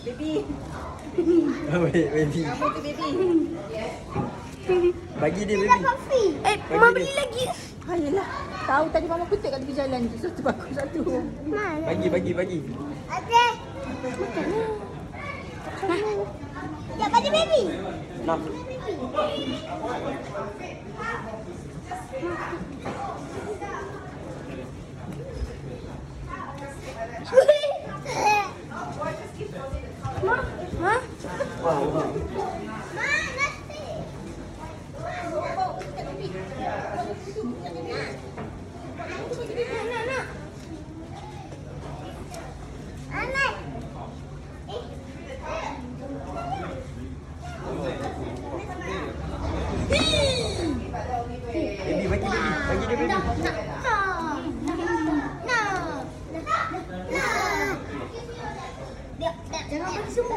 Baby. Baby. Apa tu baby? Bagi dia baby. Mama beli lagi. Ayolah. Tahu tadi mama kutip kat tepi jalan tu. Satu bagus satu. Mana? Bagi. Ada. Ya, bagi baby. Nak. Ma? Wow. Ma, nasi. Nak. Anak. Baby bagi baby. Bagi dia baby. Jangan bagi semua.